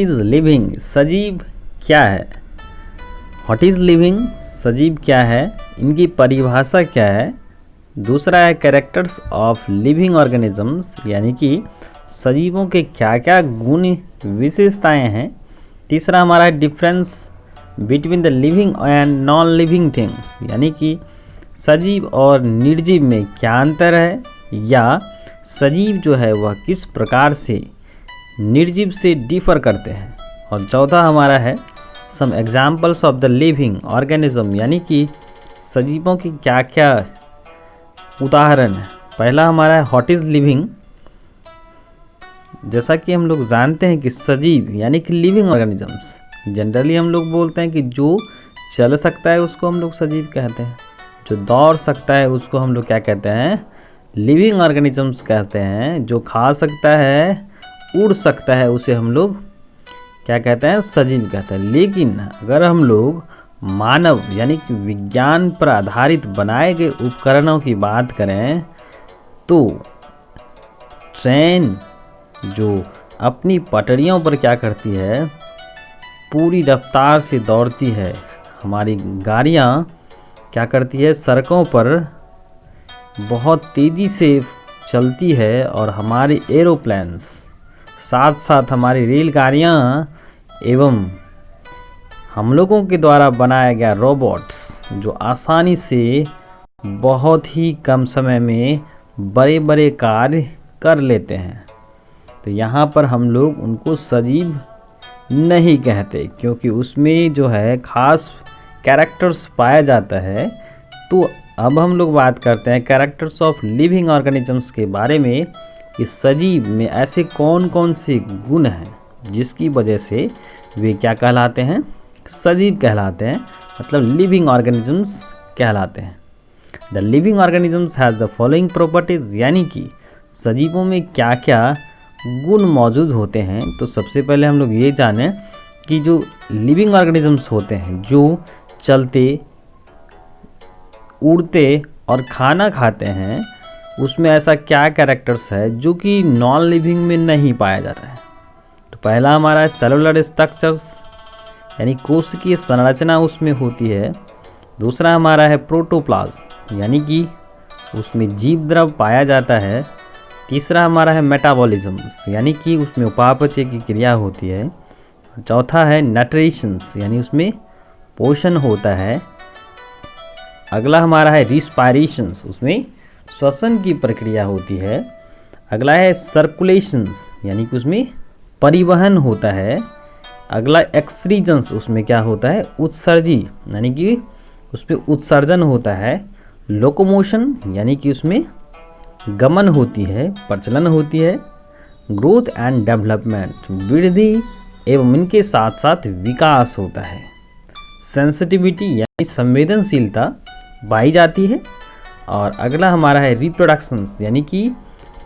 Is living, सजीव क्या है। व्हाट इज लिविंग, सजीव क्या है, इनकी परिभाषा क्या है। दूसरा है कैरेक्टर्स ऑफ लिविंग ऑर्गेनिजम्स, यानी कि सजीवों के क्या क्या गुण विशेषताएं हैं। तीसरा हमारा है difference between the living and non living things, यानी कि सजीव और निर्जीव में क्या अंतर है, या सजीव जो है वह किस प्रकार से निर्जीव से डिफर करते हैं। और चौथा हमारा है some examples of the living organism, यानी कि सजीवों की क्या क्या उदाहरण है। पहला हमारा है व्हाट इज़ लिविंग। जैसा कि हम लोग जानते हैं कि सजीव यानी कि लिविंग ऑर्गेनिजम्स, जनरली हम लोग बोलते हैं कि जो चल सकता है उसको हम लोग सजीव कहते हैं, जो दौड़ सकता है उसको हम लोग क्या कहते हैं, लिविंग ऑर्गेनिजम्स कहते हैं, जो खा सकता है, उड़ सकता है, उसे हम लोग क्या कहते हैं, सजीव कहते हैं। लेकिन अगर हम लोग मानव यानी कि विज्ञान पर आधारित बनाए गए उपकरणों की बात करें तो ट्रेन जो अपनी पटरियों पर क्या करती है, पूरी रफ्तार से दौड़ती है। हमारी गाड़ियाँ क्या करती है, सड़कों पर बहुत तेज़ी से चलती है। और हमारे एरोप्लेन्स, साथ साथ हमारी रेलगाड़ियाँ एवं हम लोगों के द्वारा बनाया गया रोबोट्स जो आसानी से बहुत ही कम समय में बड़े बड़े कार्य कर लेते हैं। तो यहाँ पर हम लोग उनको सजीव नहीं कहते, क्योंकि उसमें जो है खास कैरेक्टर्स पाया जाता है। तो अब हम लोग बात करते हैं कैरेक्टर्स ऑफ लिविंग ऑर्गेनिजम्स के बारे में कि सजीव में ऐसे कौन कौन से गुण हैं जिसकी वजह से वे क्या कहलाते हैं, सजीव कहलाते हैं, मतलब लिविंग ऑर्गेनिजम्स कहलाते हैं। The living organisms has the following properties, यानी कि सजीवों में क्या क्या गुण मौजूद होते हैं। तो सबसे पहले हम लोग ये जानें कि जो लिविंग ऑर्गेनिजम्स होते हैं, जो चलते, उड़ते और खाना खाते हैं, उसमें ऐसा क्या कैरेक्टर्स है जो कि नॉन लिविंग में नहीं पाया जाता है। तो पहला हमारा है सेलुलर स्ट्रक्चर्स, यानी कोशिकीय संरचना उसमें होती है। दूसरा हमारा है प्रोटोप्लाज्म, यानी कि उसमें जीव द्रव पाया जाता है। तीसरा हमारा है मेटाबॉलिज्म्स, यानी कि उसमें उपापचय की क्रिया होती है। चौथा है न्यूट्रिशंस, यानी उसमें पोषण होता है। अगला हमारा है रिस्पायरेशंस, उसमें श्वसन की प्रक्रिया होती है। अगला है सर्कुलेशंस, यानी कि उसमें परिवहन होता है। अगला एक्सक्रीजन्स, उसमें क्या होता है, उत्सर्जी, यानी कि उसमें उत्सर्जन होता है। लोकोमोशन, यानी कि उसमें गमन होती है, प्रचलन होती है। ग्रोथ एंड डेवलपमेंट, वृद्धि एवं इनके साथ साथ विकास होता है। सेंसिटिविटी, यानी संवेदनशीलता पाई जाती है। और अगला हमारा है रिप्रोडक्शंस, यानी कि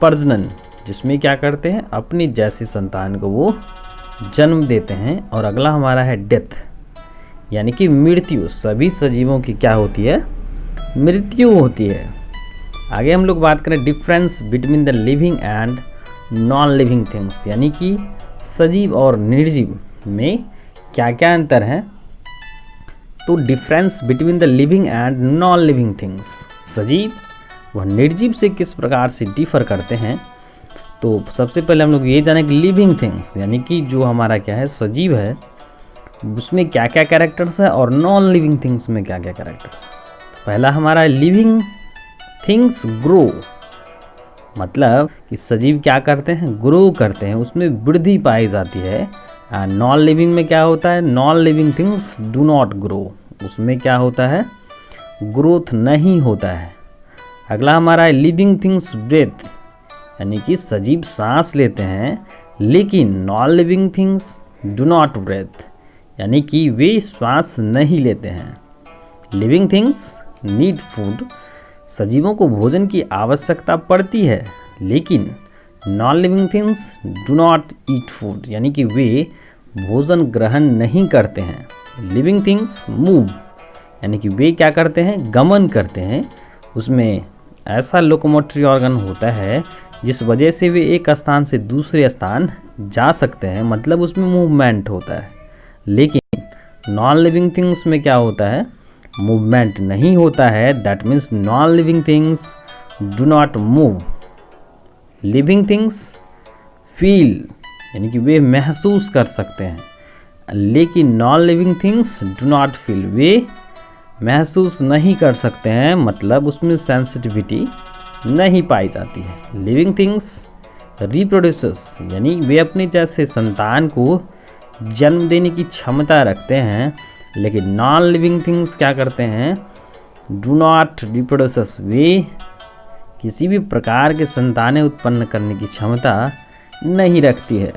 प्रजनन, जिसमें क्या करते हैं, अपनी जैसी संतान को वो जन्म देते हैं। और अगला हमारा है डेथ, यानी कि मृत्यु। सभी सजीवों की क्या होती है, मृत्यु होती है। आगे हम लोग बात करें difference between the living and non living things, यानी कि सजीव और निर्जीव में क्या क्या अंतर है। तो difference between the living and non living things, सजीव व निर्जीव से किस प्रकार से डिफर करते हैं। तो सबसे पहले हम लोग ये जाने कि लिविंग थिंग्स, यानी कि जो हमारा क्या है, सजीव है, उसमें क्या क्या कैरेक्टर्स है, और नॉन लिविंग थिंग्स में क्या क्या कैरेक्टर्स है। पहला हमारा लिविंग थिंग्स ग्रो, मतलब कि सजीव क्या करते हैं, ग्रो करते हैं, उसमें वृद्धि पाई जाती है। एंड नॉन लिविंग में क्या होता है, non living things do not grow, उसमें क्या होता है, ग्रोथ नहीं होता है। अगला हमारा है लिविंग थिंग्स ब्रेथ, यानी कि सजीव सांस लेते हैं, लेकिन non living things do not breath, यानी कि वे श्वास नहीं लेते हैं। लिविंग थिंग्स नीड फूड, सजीवों को भोजन की आवश्यकता पड़ती है, लेकिन non living things do not eat food, यानी कि वे भोजन ग्रहण नहीं करते हैं। लिविंग थिंग्स मूव, यानी कि वे क्या करते हैं, गमन करते हैं। उसमें ऐसा लोकोमोटरी ऑर्गन होता है जिस वजह से वे एक स्थान से दूसरे स्थान जा सकते हैं, मतलब उसमें मूवमेंट होता है। लेकिन नॉन लिविंग थिंग्स में क्या होता है, मूवमेंट नहीं होता है। That means non living things do not move. Living things feel, यानी कि वे महसूस कर सकते हैं, लेकिन non living things do not feel, वे महसूस नहीं कर सकते हैं, मतलब उसमें सेंसिटिविटी नहीं पाई जाती है। लिविंग थिंग्स रिप्रोड्यूसेस, यानी वे अपने जैसे संतान को जन्म देने की क्षमता रखते हैं, लेकिन नॉन लिविंग थिंग्स क्या करते हैं, डू नॉट रिप्रोड्यूसेस, वे किसी भी प्रकार के संतानें उत्पन्न करने की क्षमता नहीं रखती है।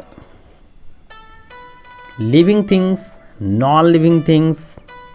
Living things, non living things